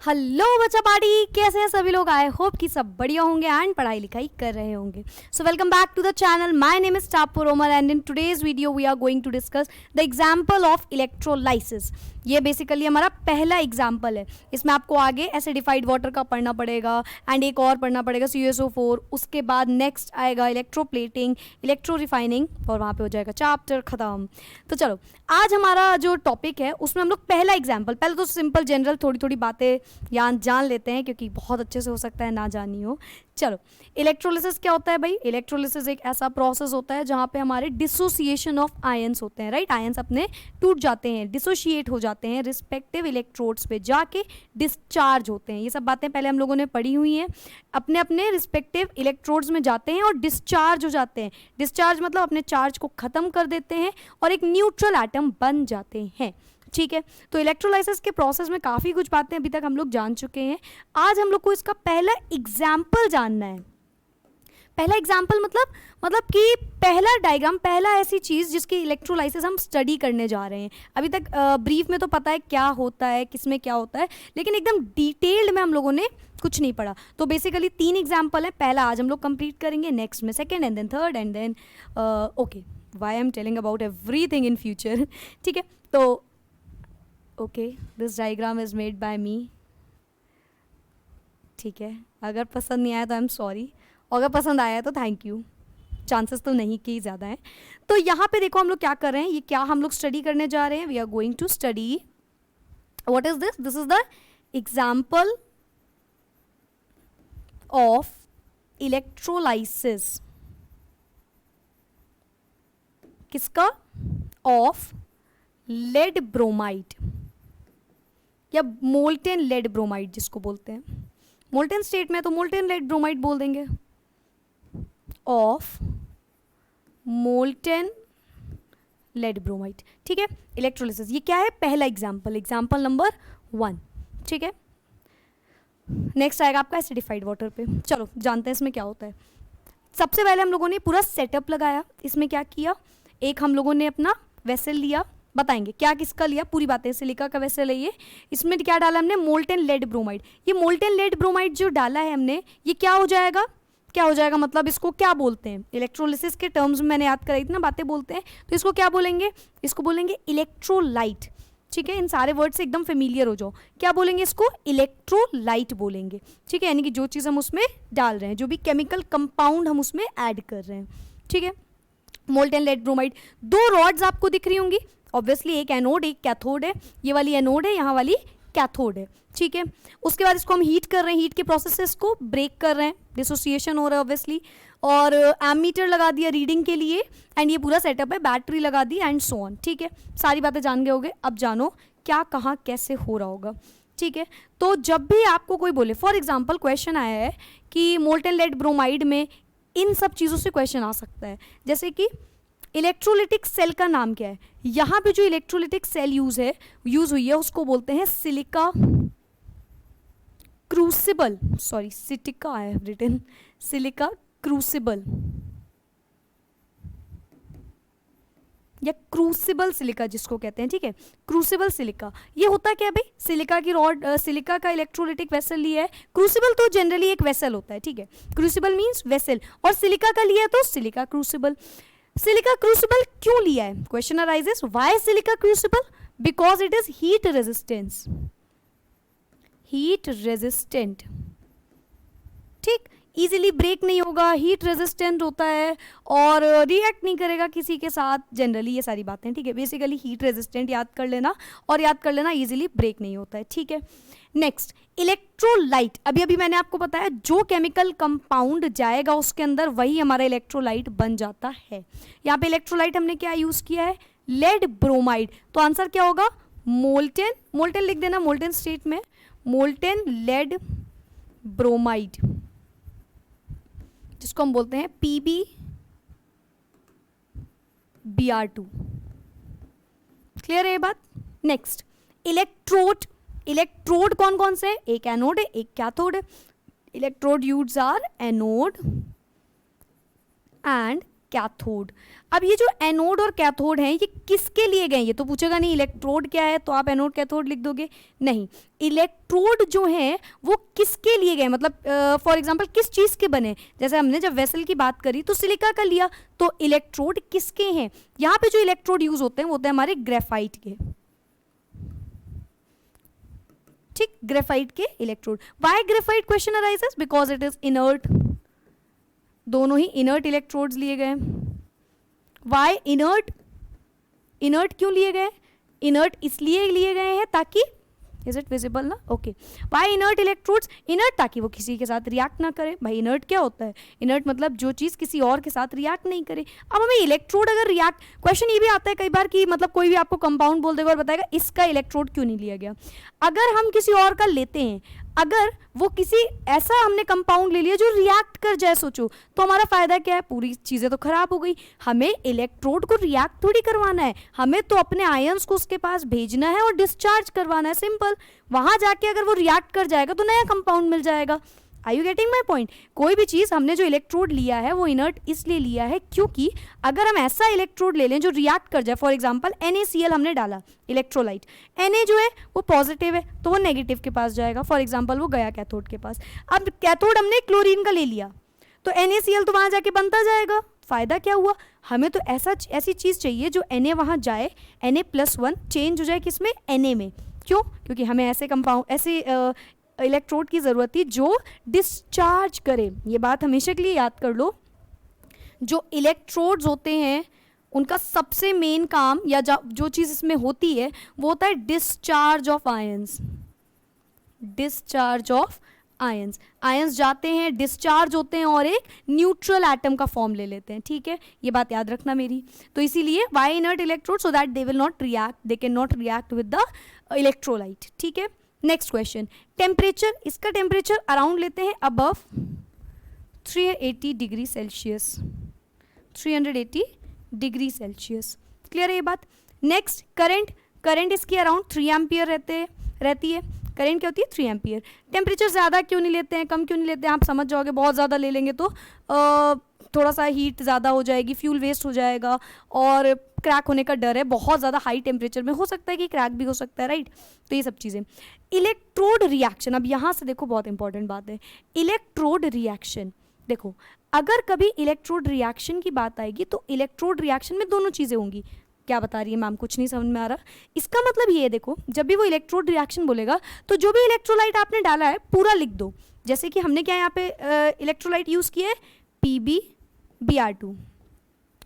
Hello बच्चा party, कैसे हैं सभी लोग। आई होप कि सब बढ़िया होंगे एंड पढ़ाई लिखाई कर रहे होंगे। So welcome back to the channel. My name is Tapu Romar and in today's video we are going to discuss the example of electrolysis. ये बेसिकली हमारा पहला एग्जाम्पल है। इसमें आपको आगे एसिडिफाइड वाटर का पढ़ना पड़ेगा एंड एक और पढ़ना पड़ेगा CuSO4। उसके बाद नेक्स्ट आएगा इलेक्ट्रोप्लेटिंग, इलेक्ट्रो रिफाइनिंग और वहाँ पे हो जाएगा चैप्टर खत्म। तो चलो आज हमारा जो टॉपिक है उसमें हम लोग पहला एग्जाम्पल, पहले तो सिंपल जनरल थोड़ी थोड़ी बातें जान लेते हैं क्योंकि बहुत अच्छे से हो सकता है ना जानी हो। चलो, इलेक्ट्रोलिसिस क्या होता है भाई। इलेक्ट्रोलिसिस एक ऐसा प्रोसेस होता है जहाँ पे हमारे डिसोसिएशन ऑफ आयंस होते हैं, राइट। आयंस अपने टूट जाते हैं, डिसोशिएट हो जाते हैं, रिस्पेक्टिव इलेक्ट्रोड्स पे जाके डिस्चार्ज होते हैं। ये सब बातें पहले हम लोगों ने पढ़ी हुई हैं। अपने अपने रिस्पेक्टिव इलेक्ट्रोड्स में जाते हैं और डिस्चार्ज हो जाते हैं। डिस्चार्ज मतलब अपने चार्ज को ख़त्म कर देते हैं और एक न्यूट्रल एटम बन जाते हैं, ठीक है। तो इलेक्ट्रोलाइसिस के प्रोसेस में काफ़ी कुछ बातें अभी तक हम लोग जान चुके हैं। आज हम लोग को इसका पहला एग्जाम्पल जानना है। पहला एग्जाम्पल मतलब कि पहला डायग्राम, पहला ऐसी चीज़ जिसकी इलेक्ट्रोलाइसिस हम स्टडी करने जा रहे हैं। अभी तक ब्रीफ में तो पता है क्या होता है, किसमें क्या होता है, लेकिन एकदम डिटेल्ड में हम लोगों ने कुछ नहीं पढ़ा। तो बेसिकली 3 एग्जाम्पल है। पहला आज हम लोग कंप्लीट करेंगे, नेक्स्ट में second and then third and then okay why I am telling about everything in future, ठीक है। तो okay, this diagram is made by me, ठीक है। अगर पसंद नहीं आया तो आई एम सॉरी, और अगर पसंद आया है तो थैंक यू। चांसेस तो नहीं कि ज़्यादा हैं। तो यहाँ पे देखो हम लोग क्या कर रहे हैं, ये क्या हम लोग स्टडी करने जा रहे हैं। We are going to study what is this. This is the example of electrolysis. किसका? ऑफ लेड ब्रोमाइड या मोल्टेन लेड ब्रोमाइड जिसको बोलते हैं। मोल्टेन स्टेट में तो मोल्टेन लेड ब्रोमाइड बोल देंगे। ऑफ मोल्टेन लेड ब्रोमाइड, ठीक है। इलेक्ट्रोलिसिस ये क्या है? पहला एग्जाम्पल, एग्जाम्पल नंबर 1, ठीक है। नेक्स्ट आएगा आपका एसिडिफाइड वाटर पे। चलो जानते हैं इसमें क्या होता है। सबसे पहले हम लोगों ने पूरा सेटअप लगाया। इसमें क्या किया, एक हम लोगों ने अपना वेसल लिया, बताएंगे क्या किसका लिया, पूरी बातें। सिलिका का वेसल है ये। इसमें क्या डाला हमने? Molten lead bromide. ये मोल्टेन लेड ब्रोमाइड जो डाला है हमने, ये क्या हो जाएगा? क्या हो जाएगा मतलब इसको क्या बोलते हैं? इलेक्ट्रोलिसिस के टर्म्स में मैंने याद कराई थी ना, बातें बोलते हैं, तो इसको क्या बोलेंगे? इसको बोलेंगे इलेक्ट्रोलाइट, ठीक है। इन सारे वर्ड से एकदम फेमिलियर हो जाओ। क्या बोलेंगे इसको? इलेक्ट्रोलाइट बोलेंगे, ठीक है। यानी कि जो चीज़ हम उसमें डाल रहे हैं, जो भी केमिकल कंपाउंड हम उसमें ऐड कर रहे हैं, ठीक है। Molten lead bromide. 2 रॉड्स आपको दिख रही होंगी ऑब्वियसली, एक एनोड एक कैथोड है। ये वाली एनोड है, यहाँ वाली कैथोड है, ठीक है। उसके बाद इसको हम हीट कर रहे हैं, हीट के प्रोसेस से इसको ब्रेक कर रहे हैं, डिसोसिएशन हो रहा है ऑब्वियसली। और एमीटर लगा दिया रीडिंग के लिए एंड ये पूरा सेटअप है, बैटरी लगा दी एंड सो ऑन, ठीक है। सारी बातें जान गए होगे। अब जानो क्या कहाँ कैसे हो रहा होगा, ठीक है। तो जब भी आपको कोई बोले, फॉर एग्जाम्पल क्वेश्चन आया है कि मोल्टेन लेड ब्रोमाइड में इन सब चीज़ों से क्वेश्चन आ सकता है, जैसे कि इलेक्ट्रोलिटिक सेल का नाम क्या है। यहाँ पे जो इलेक्ट्रोलिटिक सेल यूज हुई है उसको बोलते हैं सिलिका क्रूसिबल। सॉरी, सिटिका I have written, silica crucible या क्रूसिबल सिलिका जिसको कहते हैं, ठीक है। क्रूसिबल सिलिका ये होता क्या है भाई? सिलिका की रॉड, सिलिका का इलेक्ट्रोलिटिक वेसल लिया है। क्रूसिबल तो जनरली एक वेसल होता है, ठीक है। क्रूसिबल मीन्स वेसल, और सिलिका का लिया तो सिलिका क्रूसिबल। सिलिका क्रूसिबल क्यों लिया है? Question arises, why silica crucible? Because it is heat resistance, heat resistant, ठीक। इजीली ब्रेक नहीं होगा, हीट रेजिस्टेंट होता है और रिएक्ट नहीं करेगा किसी के साथ, जनरली ये सारी बातें, ठीक है। बेसिकली हीट रेजिस्टेंट याद कर लेना, और याद कर लेना इजीली ब्रेक नहीं होता है, ठीक है। Next electrolyte. अभी अभी मैंने आपको बताया जो केमिकल कंपाउंड जाएगा उसके अंदर वही हमारा इलेक्ट्रोलाइट बन जाता है। यहाँ पे इलेक्ट्रोलाइट हमने क्या यूज किया है? Lead bromide. तो आंसर क्या होगा? मोल्टेन, मोल्टेन लिख देना मोल्टेन स्टेट में, मोल्टेन लेड ब्रोमाइड, जिसको हम बोलते हैं PbBr2। क्लियर है ये बात? Next electrode. इलेक्ट्रोड कौन कौन से? एक एनोड है एक कैथोड है। Electrode used are anode and cathode. अब ये जो एनोड और कैथोड हैं ये किसके लिए गए? ये तो पूछेगा नहीं इलेक्ट्रोड क्या है तो आप एनोड कैथोड लिख दोगे, नहीं। इलेक्ट्रोड जो है वो किसके लिए गए, मतलब फॉर एग्जांपल किस चीज़ के बने? जैसे हमने जब वेसल की बात करी तो सिलिका का लिया, तो इलेक्ट्रोड किसके हैं? यहाँ पे जो इलेक्ट्रोड यूज होते हैं वो होते हैं हमारे ग्रेफाइट के, ठीक, ग्रेफाइट के electrode. Why graphite question arises? Because it is inert, दोनों ही इनर्ट इलेक्ट्रोड्स लिए गए। Y inert? इनर्ट क्यों लिए गए? इनर्ट इसलिए लिए गए हैं ताकि, इज इट विजिबल ना, okay. Why inert electrodes? Inert ताकि वो किसी के साथ रिएक्ट ना करे। भाई इनर्ट क्या होता है? इनर्ट मतलब जो चीज़ किसी और के साथ रिएक्ट नहीं करे। अब हमें इलेक्ट्रोड अगर रिएक्ट, क्वेश्चन ये भी आता है कई बार कि मतलब कोई भी आपको कंपाउंड बोल देगा और बताएगा इसका इलेक्ट्रोड क्यों नहीं लिया गया। अगर हम किसी और का लेते हैं, अगर वो किसी ऐसा हमने कंपाउंड ले लिया जो रिएक्ट कर जाए, सोचो तो हमारा फायदा क्या है? पूरी चीज़ें तो खराब हो गई। हमें इलेक्ट्रोड को रिएक्ट थोड़ी करवाना है, हमें तो अपने आयंस को उसके पास भेजना है और डिस्चार्ज करवाना है, सिंपल। वहां जाके अगर वो रिएक्ट कर जाएगा तो नया कंपाउंड मिल जाएगा। Are you getting my point? कोई भी चीज़ हमने जो इलेक्ट्रोड लिया है वो इनर्ट इसलिए लिया है क्योंकि अगर हम ऐसा इलेक्ट्रोड ले लें जो रिएक्ट कर जाए, फॉर एग्जांपल NaCl हमने डाला इलेक्ट्रोलाइट, Na जो है वो पॉजिटिव है तो वो नेगेटिव के पास जाएगा, फॉर एग्जांपल वो गया कैथोड के पास। अब कैथोड हमने क्लोरीन का ले लिया तो NaCl तो वहाँ जाके बनता जाएगा, फ़ायदा क्या हुआ? हमें तो ऐसी चीज़ चाहिए जो Na वहाँ जाए, Na+1 चेंज हो जाए किसमें? Na में। क्यों? क्योंकि हमें ऐसे कंपाउंड, ऐसे इलेक्ट्रोड की ज़रूरत थी जो डिस्चार्ज करे। ये बात हमेशा के लिए याद कर लो, जो इलेक्ट्रोड्स होते हैं उनका सबसे मेन काम या जो चीज़ इसमें होती है वो होता है discharge of ions. Discharge of ions, ions जाते हैं, डिस्चार्ज होते हैं और एक न्यूट्रल एटम का फॉर्म ले लेते हैं, ठीक है, ये बात याद रखना मेरी। तो इसीलिए why inert electrode? So that they will not react, they can not react with the electrolyte, ठीक है। नेक्स्ट क्वेश्चन, टेम्परेचर, इसका टेम्परेचर अराउंड लेते हैं above 380 degree Celsius, 380 degree Celsius, clear है ये बात। नेक्स्ट करंट, करंट इसकी अराउंड 3 एम्पियर रहती है। करंट क्या होती है? 3 एम्पियर। टेम्परेचर ज़्यादा क्यों नहीं लेते हैं, कम क्यों नहीं लेते हैं? आप समझ जाओगे, बहुत ज़्यादा ले लेंगे तो थोड़ा सा हीट ज़्यादा हो जाएगी, फ्यूल वेस्ट हो जाएगा और क्रैक होने का डर है। बहुत ज़्यादा हाई टेम्परेचर में हो सकता है कि क्रैक भी हो सकता है, राइट। तो ये सब चीज़ें। इलेक्ट्रोड रिएक्शन, अब यहाँ से देखो बहुत इंपॉर्टेंट बात है, इलेक्ट्रोड रिएक्शन। देखो अगर कभी इलेक्ट्रोड रिएक्शन की बात आएगी तो इलेक्ट्रोड रिएक्शन में दोनों चीज़ें होंगी। क्या बता रही है मैम? कुछ नहीं समझ में आ रहा। इसका मतलब ये है, देखो जब भी वो इलेक्ट्रोड रिएक्शन बोलेगा तो जो भी इलेक्ट्रोलाइट आपने डाला है पूरा लिख दो। जैसे कि हमने क्या यहाँ पे इलेक्ट्रोलाइट यूज़ किया है, PbBr2,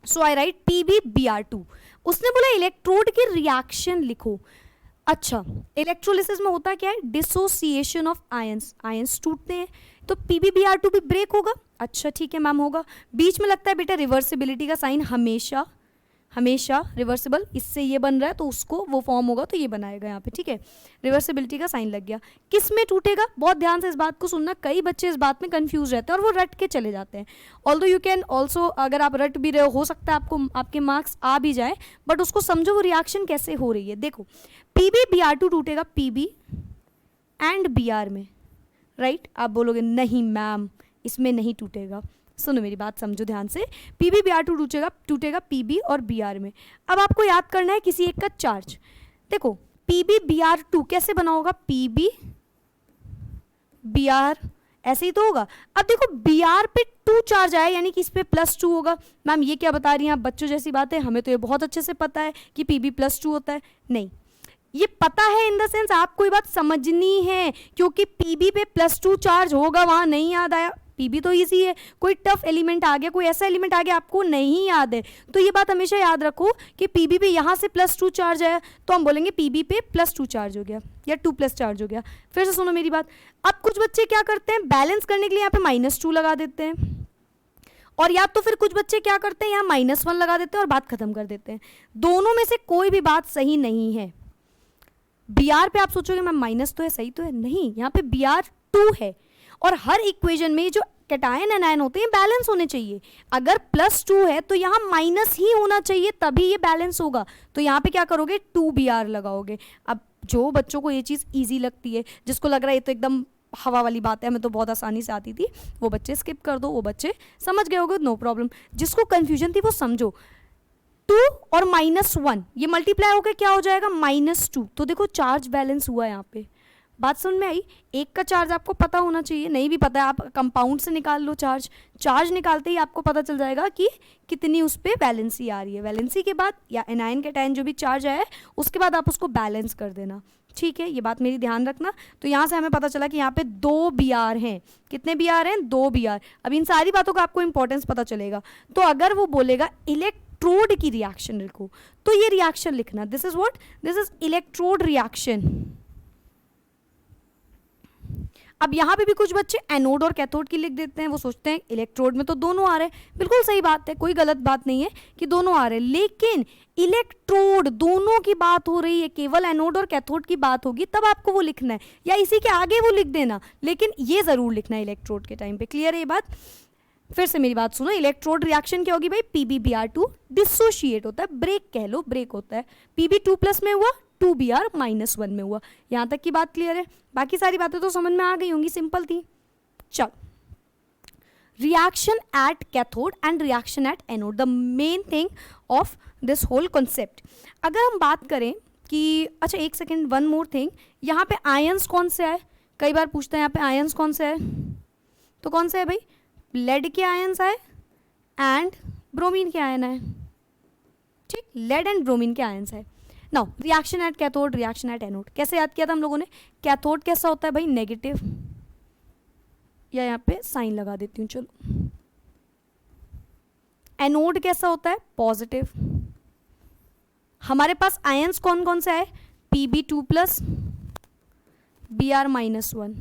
सो आई राइट PbBr2। उसने बोला इलेक्ट्रोड की रिएक्शन लिखो। अच्छा, इलेक्ट्रोलिसिस में होता क्या है? डिसोसिएशन ऑफ आयंस, आयंस टूटते हैं, तो PbBr2 भी ब्रेक होगा। अच्छा ठीक है मैम, होगा। बीच में लगता है बेटा रिवर्सिबिलिटी का साइन, हमेशा हमेशा रिवर्सिबल, इससे ये बन रहा है तो उसको वो फॉर्म होगा तो ये बनाएगा यहाँ पे, ठीक है। रिवर्सिबिलिटी का साइन लग गया। किस में टूटेगा? बहुत ध्यान से इस बात को सुनना, कई बच्चे इस बात में कंफ्यूज रहते हैं और वो रट के चले जाते हैं। ऑल्दो यू कैन ऑल्सो, अगर आप रट भी रहे हो सकता है आपको आपके मार्क्स आ भी जाए, बट उसको समझो वो रिएक्शन कैसे हो रही है। देखो PbBr2 टूटेगा PB एंड Br में, राइट। आप बोलोगे नहीं मैम इसमें नहीं टूटेगा, सुनो मेरी बात, समझो ध्यान से। PbBr2 टूटेगा PB और Br में। अब आपको याद करना है किसी एक का चार्ज। देखो PbBr2 कैसे बना होगा? PbBr ऐसे ही तो होगा। अब देखो Br पे 2 चार्ज आया यानी कि इस पे +2 होगा। मैम ये क्या बता रही हैं आप? बच्चों जैसी बात है, हमें तो ये बहुत अच्छे से पता है कि Pb+2 होता है। नहीं, ये पता है इन द सेंस आपको ये बात समझनी है, क्योंकि Pb पे +2 चार्ज होगा, वहाँ नहीं याद आया। Pb तो इजी है, कोई टफ एलिमेंट आ गया, कोई ऐसा एलिमेंट आ गया आपको नहीं याद है, तो ये बात हमेशा याद रखो कि Pb पे यहाँ से +2 चार्ज आया तो हम बोलेंगे Pb पे +2 चार्ज हो गया या 2+ चार्ज हो गया। फिर से सुनो मेरी बात। अब कुछ बच्चे क्या करते हैं, बैलेंस करने के लिए यहाँ पे -2 लगा देते हैं, और या तो फिर कुछ बच्चे क्या करते हैं यहाँ -1 लगा देते हैं और बात खत्म कर देते हैं। दोनों में से कोई भी बात सही नहीं है। Br पे आप सोचोगे मैम माइनस तो है, सही तो है, नहीं, यहाँ पे Br2 है। और हर इक्वेशन में जो कैटायन एनायन होते हैं बैलेंस होने चाहिए। अगर +2 है तो यहाँ माइनस ही होना चाहिए, तभी ये बैलेंस होगा। तो यहाँ पे क्या करोगे? 2Br लगाओगे। अब जो बच्चों को ये चीज़ इजी लगती है, जिसको लग रहा है ये तो एकदम हवा वाली बात है, हमें तो बहुत आसानी से आती थी, वो बच्चे स्किप कर दो, वो बच्चे समझ गए होगे, नो प्रॉब्लम। जिसको कन्फ्यूजन थी वो समझो। 2 और -1 ये मल्टीप्लाई होकर क्या हो जाएगा, -2। तो देखो चार्ज बैलेंस हुआ यहाँ पे। बात समझ में आई? एक का चार्ज आपको पता होना चाहिए, नहीं भी पता है आप कंपाउंड से निकाल लो चार्ज। चार्ज निकालते ही आपको पता चल जाएगा कि कितनी उस पर वैलेंसी आ रही है। वैलेंसी के बाद या एनायन कैटायन जो भी चार्ज है उसके बाद आप उसको बैलेंस कर देना, ठीक है। ये बात मेरी ध्यान रखना। तो यहाँ से हमें पता चला कि यहाँ पे 2 Br हैं। कितने Br हैं? 2 Br। अब इन सारी बातों का आपको इंपॉर्टेंस पता चलेगा। तो अगर वो बोलेगा इलेक्ट्रोड की रिएक्शन लिखो, तो ये रिएक्शन लिखना, this is what, this is electrode reaction. अब यहाँ पे भी कुछ बच्चे एनोड और कैथोड की लिख देते हैं, वो सोचते हैं इलेक्ट्रोड में तो दोनों आ रहे हैं। बिल्कुल सही बात है, कोई गलत बात नहीं है कि दोनों आ रहे हैं, लेकिन इलेक्ट्रोड दोनों की बात हो रही है, केवल एनोड और कैथोड की बात होगी तब आपको वो लिखना है, या इसी के आगे वो लिख देना, लेकिन ये जरूर लिखना है इलेक्ट्रोड के टाइम पे। क्लियर है ये बात? फिर से मेरी बात सुनो, इलेक्ट्रोड रिएक्शन क्या होगी भाई, PbBr2 डिसोशिएट होता है, ब्रेक कह लो, ब्रेक होता है। Pb2+ में हुआ, 2Br-1 में हुआ। यहां तक की बात क्लियर है? बाकी सारी बातें तो समझ में आ गई होंगी, सिंपल थी। चल, reaction at cathode and reaction at anode, the main thing of this whole concept. अगर हम बात करें कि अच्छा एक सेकेंड, वन मोर थिंग, यहाँ पे आयंस कौन से आए, कई बार पूछते हैं यहाँ पे आयंस कौन से आए, तो कौन से है भाई, लेड के आयंस आए एंड ब्रोमीन के आयन आए, ठीक, लेड एंड ब्रोमीन के आयंस आए। Now reaction at cathode, reaction at anode कैसे याद किया था हम लोगों ने? कैथोड कैसा होता है भाई, नेगेटिव, या यहाँ पे साइन लगा देती हूँ, चलो। एनोड कैसा होता है, पॉजिटिव। हमारे पास आयंस कौन कौन से आए, Pb2+, Br-1,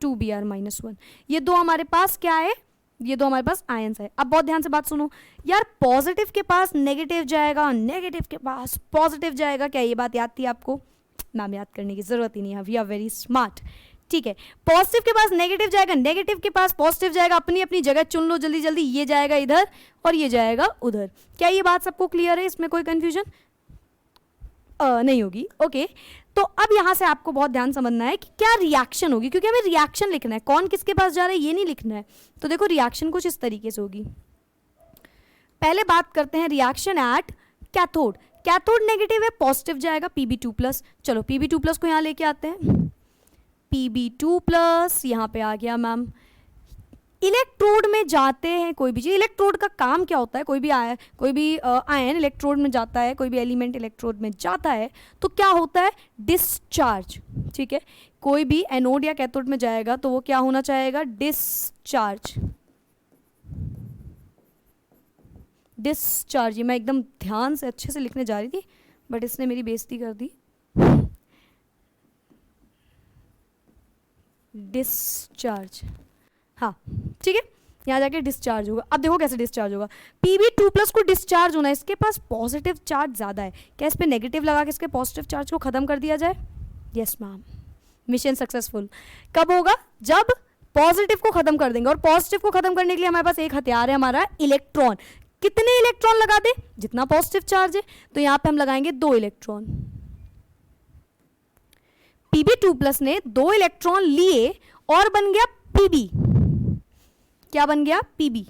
2Br-1, ये दो हमारे पास क्या है, ये दो हमारे पास आयंस है। अब बहुत ध्यान से बात सुनो यार, पॉजिटिव के पास नेगेटिव जाएगा, नेगेटिव के पास पॉजिटिव जाएगा, क्या ये बात याद थी आपको? नाम याद करने की जरूरत ही नहीं है, वी आर वेरी स्मार्ट, ठीक है। पॉजिटिव के पास नेगेटिव जाएगा, नेगेटिव के पास पॉजिटिव जाएगा, अपनी अपनी जगह चुन लो जल्दी जल्दी, ये जाएगा इधर और ये जाएगा उधर। क्या ये बात सबको क्लियर है? इसमें कोई कंफ्यूजन नहीं होगी, ओके। तो अब यहां से आपको बहुत ध्यान समझना है कि क्या रिएक्शन होगी, क्योंकि हमें रिएक्शन लिखना है, कौन किसके पास जा रहा है ये नहीं लिखना है। तो देखो रिएक्शन कुछ इस तरीके से होगी। पहले बात करते हैं reaction at cathode. Cathode negative है, पॉजिटिव जाएगा Pb2+। चलो Pb2+ को यहां लेके आते हैं, Pb2+ यहां पे आ गया मैम। इलेक्ट्रोड में जाते हैं कोई भी चीज, इलेक्ट्रोड का काम क्या होता है, कोई भी आयन इलेक्ट्रोड में जाता है, कोई भी एलिमेंट इलेक्ट्रोड में जाता है तो क्या होता है, डिस्चार्ज, ठीक है। कोई भी एनोड या कैथोड में जाएगा तो वो क्या होना चाहेगा, डिस्चार्ज। डिस्चार्ज, ये मैं एकदम ध्यान से अच्छे से लिखने जा रही थी बट इसने मेरी बेइज्जती कर दी। डिस्चार्ज, हाँ ठीक है, यहाँ जाके डिस्चार्ज होगा। अब देखो कैसे डिस्चार्ज होगा, Pb2+ को डिस्चार्ज होना है, इसके पास पॉजिटिव चार्ज ज़्यादा है, क्या इस पे नेगेटिव लगा के इसके पॉजिटिव चार्ज को ख़त्म कर दिया जाए? Yes ma'am, mission successful. कब होगा? जब पॉजिटिव को ख़त्म कर देंगे, और पॉजिटिव को ख़त्म करने के लिए हमारे पास एक हथियार है, हमारा इलेक्ट्रॉन। कितने इलेक्ट्रॉन लगा दे? जितना पॉजिटिव चार्ज है, तो यहाँ पे हम लगाएंगे 2 इलेक्ट्रॉन। Pb2+ ने 2 इलेक्ट्रॉन लिए और बन गया Pb। क्या बन गया? Pb।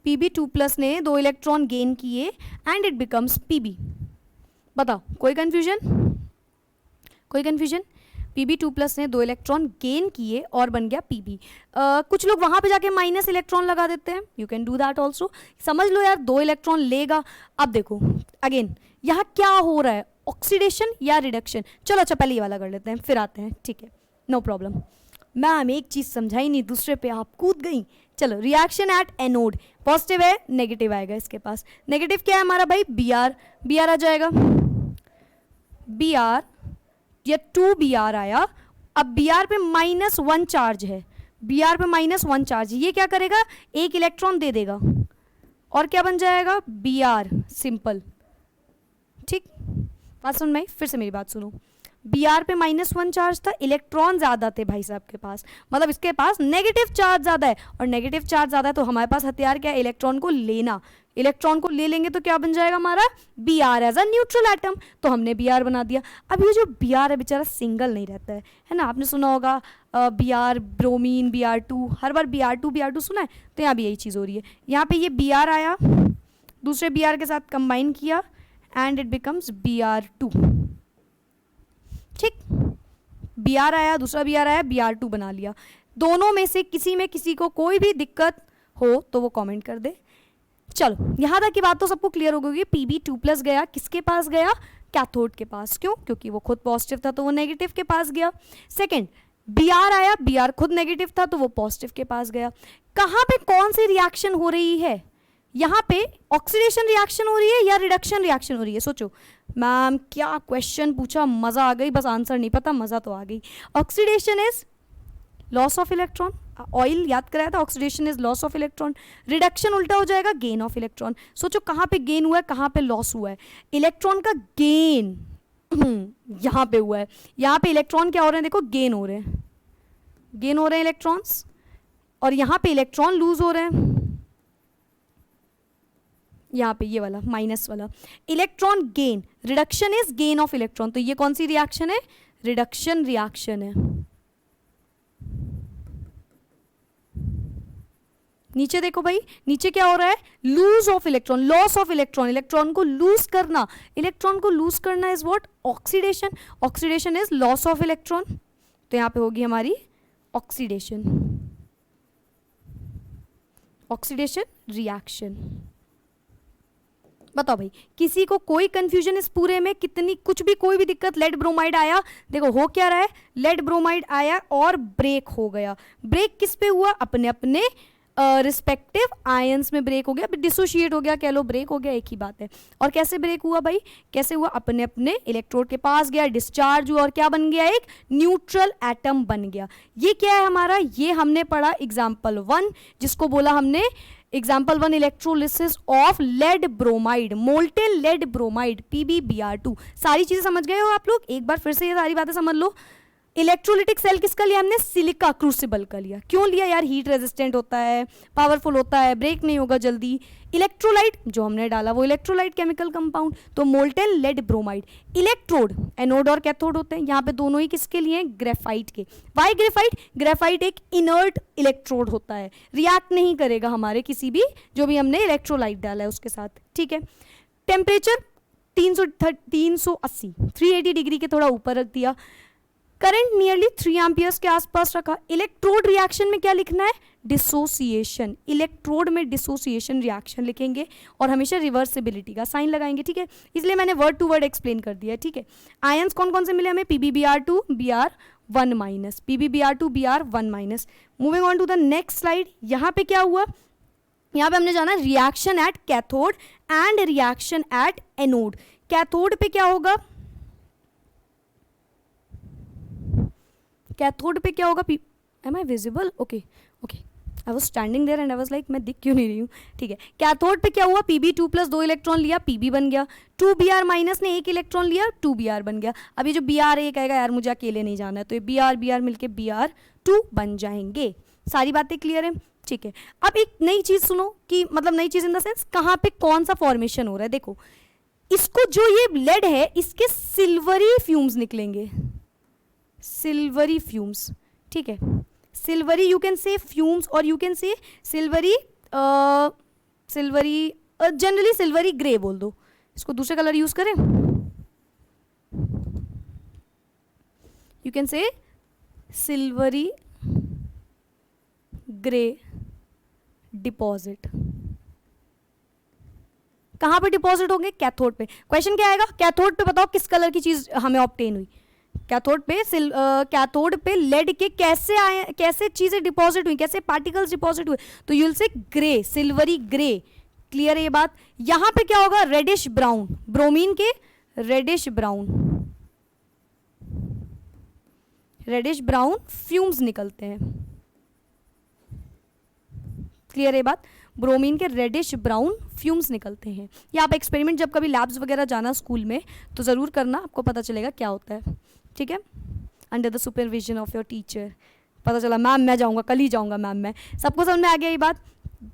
Pb2+ ने 2 इलेक्ट्रॉन गेन किए एंड इट बिकम्स Pb। बताओ कोई कंफ्यूजन? कोई कंफ्यूजन? Pb2+ ने 2 इलेक्ट्रॉन गेन किए और बन गया Pb। कुछ लोग वहां पे जाके माइनस इलेक्ट्रॉन लगा देते हैं, you can do that also. समझ लो यार, 2 इलेक्ट्रॉन लेगा। अब देखो अगेन यहाँ क्या हो रहा है, ऑक्सीडेशन या रिडक्शन? चलो अच्छा पहले ये वाला कर लेते हैं फिर आते हैं, ठीक है, नो प्रॉब्लम। मैम एक चीज समझाई नहीं, दूसरे पे आप कूद गई। चलो रिएक्शन एट एनोड, पॉजिटिव है, नेगेटिव आएगा इसके पास। नेगेटिव क्या है हमारा भाई? Br आ जाएगा, Br या 2Br आया। अब Br पे -1 चार्ज है, Br पे -1 चार्ज, ये क्या करेगा, एक इलेक्ट्रॉन दे देगा और क्या बन जाएगा? Br, सिंपल, ठीक। बात सुन भाई, फिर से मेरी बात सुनो। Br पे -1 चार्ज था, इलेक्ट्रॉन ज़्यादा थे भाई साहब के पास, मतलब इसके पास नेगेटिव चार्ज ज़्यादा है, और नेगेटिव चार्ज ज़्यादा है तो हमारे पास हथियार क्या है? इलेक्ट्रॉन को लेना। इलेक्ट्रॉन को ले लेंगे तो क्या बन जाएगा हमारा Br as a neutral atom, तो हमने Br बना दिया। अब ये जो Br है बेचारा सिंगल नहीं रहता है ना, आपने सुना होगा Br ब्रोमीन Br2, हर बार Br2 सुना है, तो यहाँ भी यही चीज़ हो रही है। यहाँ पे ये Br आया, दूसरे Br के साथ कंबाइन किया एंड इट बिकम्स Br2, ठीक। Br आया, दूसरा Br आया, Br2 बना लिया। दोनों में से किसी को कोई भी दिक्कत हो तो वो कमेंट कर दे। चलो यहाँ तक की बात तो सबको क्लियर हो गई। Pb2+ गया किसके पास गया, कैथोड के पास, क्यों, क्योंकि वो खुद पॉजिटिव था तो वो नेगेटिव के पास गया। सेकंड Br आया, Br खुद नेगेटिव था तो वो पॉजिटिव के पास गया। कहाँ पे कौन सी रिएक्शन हो रही है, यहाँ पे ऑक्सीडेशन रिएक्शन हो रही है या रिडक्शन रिएक्शन हो रही है, सोचो। मैम क्या क्वेश्चन पूछा, मज़ा आ गई, बस आंसर नहीं पता, मज़ा तो आ गई। Oxidation is loss of electron, oil याद कराया था, oxidation is loss of electron. Reduction उल्टा हो जाएगा गेन ऑफ इलेक्ट्रॉन। सोचो कहाँ पे गेन हुआ है, कहाँ पे लॉस हुआ है, इलेक्ट्रॉन का गेन यहाँ पे हुआ है, यहाँ पे इलेक्ट्रॉन क्या हो रहे हैं, देखो गेन हो रहे हैं, गेन हो रहे हैं इलेक्ट्रॉन्स, और यहाँ पे इलेक्ट्रॉन लूज हो रहे हैं, यहाँ पे ये वाला माइनस वाला electron gain. Reduction is gain of electron, तो ये कौन सी रिएक्शन है, रिडक्शन रिएक्शन है। नीचे देखो भाई, नीचे क्या हो रहा है, lose of electron, loss of electron, electron को लूज करना, इलेक्ट्रॉन को लूज करना is what, oxidation, oxidation is loss of electron, तो यहाँ पे होगी हमारी ऑक्सीडेशन, ऑक्सीडेशन रिएक्शन। बताओ भाई, किसी को कोई कंफ्यूजन इस पूरे में, कितनी कुछ भी कोई भी दिक्कत, लेड ब्रोमाइड आया, देखो हो क्या रहा है, लेड ब्रोमाइड आया और ब्रेक हो गया। ब्रेक किस पे हुआ, अपने अपने रिस्पेक्टिव आयंस में ब्रेक हो गया, डिसोशिएट हो गया, कह लो ब्रेक हो गया, एक ही बात है। और कैसे ब्रेक हुआ भाई, कैसे हुआ, अपने अपने इलेक्ट्रोड के पास गया, डिस्चार्ज हुआ और क्या बन गया, एक न्यूट्रल एटम बन गया। ये क्या है हमारा, ये हमने पढ़ा एग्जाम्पल 1, जिसको बोला हमने example 1 electrolysis of lead bromide, molten lead bromide PbBr2। सारी चीजें समझ गए हो आप लोग, एक बार फिर से ये सारी बातें समझ लो। इलेक्ट्रोलिटिक सेल किसका लिया हमने, सिलिका क्रूसिबल का लिया। क्यों लिया यार, हीट रेजिस्टेंट होता है, पावरफुल होता है, ब्रेक नहीं होगा जल्दी। इलेक्ट्रोलाइट जो हमने डाला वो इलेक्ट्रोलाइट केमिकल कंपाउंड, तो molten lead bromide. Electrode anode और कैथोड होते हैं, यहाँ पे दोनों ही किसके लिए हैं, ग्रेफाइट के। वाई ग्रेफाइट, ग्रेफाइट एक इनर्ट इलेक्ट्रोड होता है, रिएक्ट नहीं करेगा हमारे किसी भी जो भी हमने इलेक्ट्रोलाइट डाला है उसके साथ, ठीक है। टेम्परेचर 380 380 डिग्री के थोड़ा ऊपर रख दिया। करंट नियरली 3 एम्पियर्स के आसपास रखा। इलेक्ट्रोड रिएक्शन में क्या लिखना है, डिसोसिएशन, इलेक्ट्रोड में डिसोसिएशन रिएक्शन लिखेंगे और हमेशा रिवर्सिबिलिटी का साइन लगाएंगे, ठीक है। इसलिए मैंने वर्ड टू वर्ड एक्सप्लेन कर दिया, ठीक है। आयंस कौन कौन से मिले हमें, PbBr2 Br1-, PbBr2 Br1-। Moving on to the next slide. यहाँ पे क्या हुआ, यहाँ पे हमने जाना reaction at cathode and reaction at anode. Cathode पे क्या होगा, कैथोड पे क्या होगा, am I visible, okay okay, I was standing there and I was like मैं दिख क्यों नहीं रही हूँ, ठीक है। कैथोड पे क्या हुआ, Pb2+ 2 इलेक्ट्रॉन लिया, Pb बन गया। 2Br- ने 1 इलेक्ट्रॉन लिया, 2Br बन गया। अब ये जो Br1 आएगा यार मुझे अकेले नहीं जाना है, तो ये Br मिलके Br2 बन जाएंगे। सारी बातें क्लियर है, ठीक है। अब एक नई चीज़ सुनो, कि मतलब नई चीज़ इन द सेंस कहाँ पे कौन सा फॉर्मेशन हो रहा है। देखो इसको, जो ये लेड है इसके सिल्वरी फ्यूम्स निकलेंगे, सिल्वरी फ्यूम्स, ठीक है। Silvery you can say fumes और you can say silvery, silvery generally silvery grey बोल दो, इसको दूसरे कलर यूज करें, you can say silvery grey deposit. कहाँ पे डिपॉजिट होंगे, कैथोड पे। क्वेश्चन क्या आएगा, कैथोड पे बताओ किस कलर की चीज हमें ऑब्टेन हुई। कैथोड पे लेड के कैसे आए, कैसे चीजें डिपॉजिट हुई, कैसे पार्टिकल्स डिपॉजिट हुए, तो यूल से ग्रे, सिल्वरी ग्रे। क्लियर है ये बात। यहां पे क्या होगा, रेडिश ब्राउन, ब्रोमीन के reddish brown, reddish brown fumes निकलते हैं। क्लियर है बात, ब्रोमीन के रेडिश ब्राउन फ्यूम्स निकलते हैं। या आप एक्सपेरिमेंट जब कभी लैब्स वगैरह जाना स्कूल में तो ज़रूर करना, आपको पता चलेगा क्या होता है, ठीक है। Under the supervision of your teacher. पता चला मैम मैं जाऊँगा, कल ही जाऊँगा मैम मैं। सबको समझ में आ गया ये बात।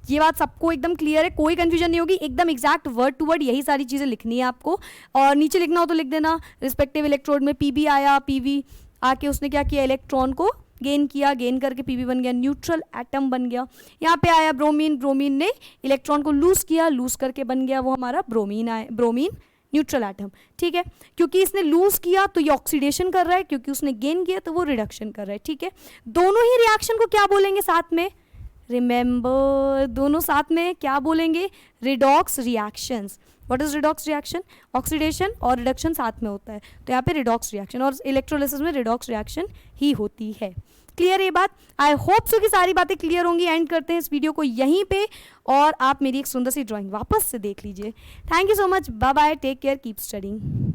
ये बात सबको एकदम क्लियर है, कोई कंफ्यूजन नहीं होगी, एकदम एग्जैक्ट वर्ड टू वर्ड यही सारी चीज़ें लिखनी है आपको। और नीचे लिखना हो तो लिख देना रिस्पेक्टिव इलेक्ट्रोड में पीबी आया, पीवी आके उसने क्या किया, इलेक्ट्रॉन को गेन किया, गेन करके पीबी बन गया, न्यूट्रल एटम बन गया। यहाँ पे आया ब्रोमीन, ब्रोमीन ने इलेक्ट्रॉन को लूज किया, लूज करके बन गया वो हमारा ब्रोमीन आया, ब्रोमीन न्यूट्रल एटम। ठीक है, क्योंकि इसने लूज किया तो ये ऑक्सीडेशन कर रहा है, क्योंकि उसने गेन किया तो वो रिडक्शन कर रहा है। ठीक है, दोनों ही रिएक्शन को क्या बोलेंगे साथ में, रिमेंबर, दोनों साथ में क्या बोलेंगे, redox reactions. What is redox reaction, oxidation और रिडक्शन साथ में होता है, तो यहाँ पे रिडॉक्स रिएक्शन, और इलेक्ट्रोलिसिस में रिडॉक्स रिएक्शन ही होती है। क्लियर ये बात, आई होप सो कि सारी बातें क्लियर होंगी। एंड करते हैं इस वीडियो को यहीं पे, और आप मेरी एक सुंदर सी ड्राइंग वापस से देख लीजिए। Thank you so much, bye bye, take care, keep studying.